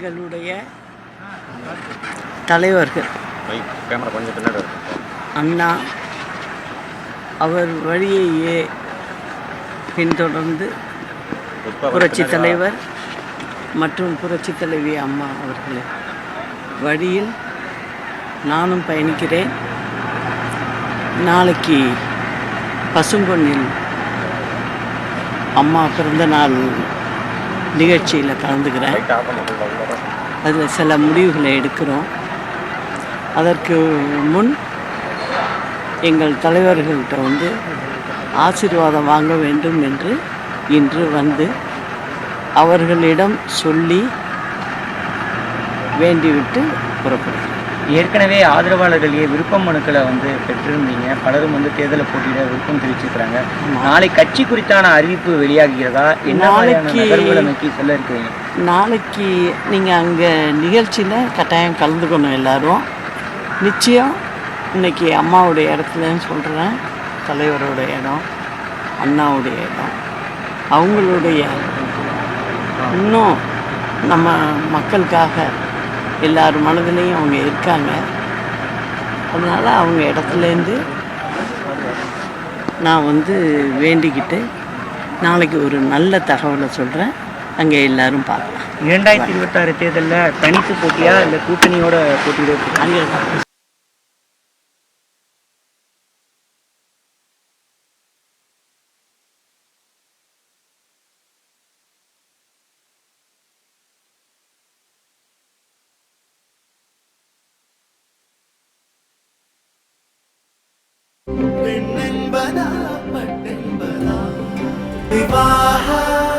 எங்களுடைய தலைவர்கள் அண்ணா அவர் வழியையே பின்தொடர்ந்து புரட்சி தலைவர் மற்றும் புரட்சி தலைவி அம்மா அவர்களே வழியில் நானும் பயணிக்கிறேன். நாளைக்கு பசும்பொன்னில் அம்மா பிறந்த நாள் நிகழ்ச்சியில் கலந்துக்கிறேன். அதில் சில முடிவுகளை எடுக்கிறோம். அதற்கு முன் எங்கள் தலைவர்கள்ட்ட ஆசீர்வாதம் வாங்க வேண்டும் என்று இன்று அவர்களிடம் சொல்லி வேண்டிவிட்டு புறப்படுகிறேன். ஏற்கனவே ஆதரவாளர்களே விருப்ப மனுக்களை பெற்றிருந்தீங்க. பலரும் தேர்தலை போட்டியிட விருப்பம் தெரிவிச்சிருக்கிறாங்க. நாளை கட்சி குறித்தான அறிவிப்பு வெளியாகிறதா? நோக்கி சொல்ல இருக்கிறீங்க? நாளைக்கு நீங்கள் அங்கே நிகழ்ச்சியில் கட்டாயம் கலந்துக்கணும். எல்லாரும் நிச்சயம் இன்னைக்கு அம்மாவுடைய இடத்துலன்னு சொல்கிறேன். தலைவரோட இடம், அண்ணாவுடைய இடம், அவங்களுடைய இன்னும் நம்ம மக்களுக்காக எல்லார் மனதிலையும் அவங்க இருக்காங்க. அதனால் அவங்க இடத்துலேருந்து நான் வேண்டிக்கிட்டு நாளைக்கு ஒரு நல்ல தகவலை சொல்கிறேன். அங்கே எல்லாரும் பார்க்கலாம். 2026 தேர்தலில் தனித்து போட்டியா இல்லை கூட்டணியோட போட்டியிட அங்கே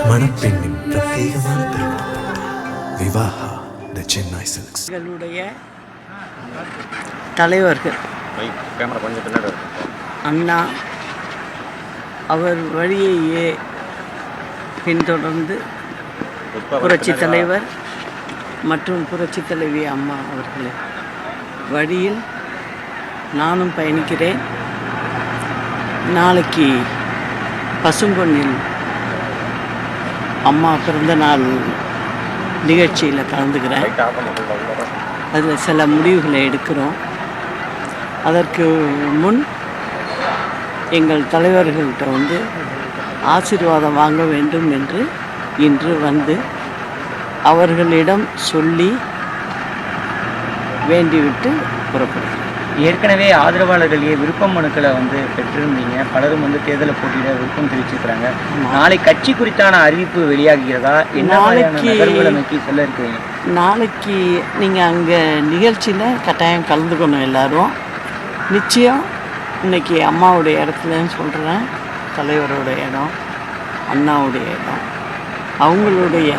மணப்பெண்ணின் பிரத்யேகமான திருமணம் விவாஹா தி சென்னை சில்க்ஸ். எங்களுடைய தலைவர்கள் அண்ணா அவர் வழியையே பின்தொடர்ந்து புரட்சி தலைவர் மற்றும் புரட்சி தலைவி அம்மா அவர்களே வழியில் நானும் பயணிக்கிறேன். நாளைக்கு பசும்பொன்னில் அம்மா பிறந்த நாள் நிகழ்ச்சியில் கலந்துக்கிறேன். அதில் சில முடிவுகளை எடுக்கிறோம். அதற்கு முன் எங்கள் தலைவர்கள்ட்ட ஆசீர்வாதம் வாங்க வேண்டும் என்று இன்று அவர்களிடம் சொல்லி வேண்டிவிட்டு புறப்படுகிறேன். ஏற்கனவே ஆதரவாளர்களே விருப்ப மனுக்களை பெற்றிருந்தீங்க. பலரும் தேர்தலை போட்டியிட விருப்பம் தெரிவிச்சிருக்கிறாங்க. நாளை கட்சி குறித்தான அறிவிப்பு வெளியாகிறதா? நோக்கி சொல்ல இருக்கிறீங்க? நாளைக்கு நீங்கள் அங்கே நிகழ்ச்சியில் கட்டாயம் கலந்துக்கணும். எல்லாரும் நிச்சயம் இன்னைக்கு அம்மாவுடைய இடத்துலன்னு சொல்கிறேன். தலைவரோட இடம், அண்ணாவுடைய இடம், அவங்களுடைய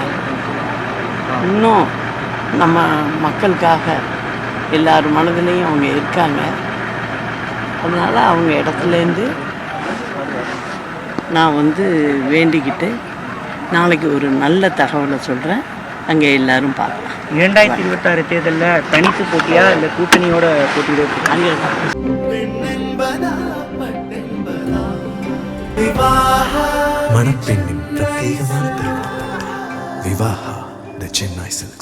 இன்னும் நம்ம மக்களுக்காக எல்லார் மனதிலையும் அவங்க இருக்காங்க. அதனால் அவங்க இடத்துலேருந்து நான் வேண்டிக்கிட்டு நாளைக்கு ஒரு நல்ல தகவலை சொல்கிறேன். அங்கே எல்லாரும் பார்க்கலாம். 2026 தேர்தலில் தனித்து போட்டியா இல்லை கூட்டணியோட போட்டியிட அங்கே மணப்பெண்ணின் பிரத்யேகமான திருமணம் விவாஹா தி சென்னை சில்க்ஸ்.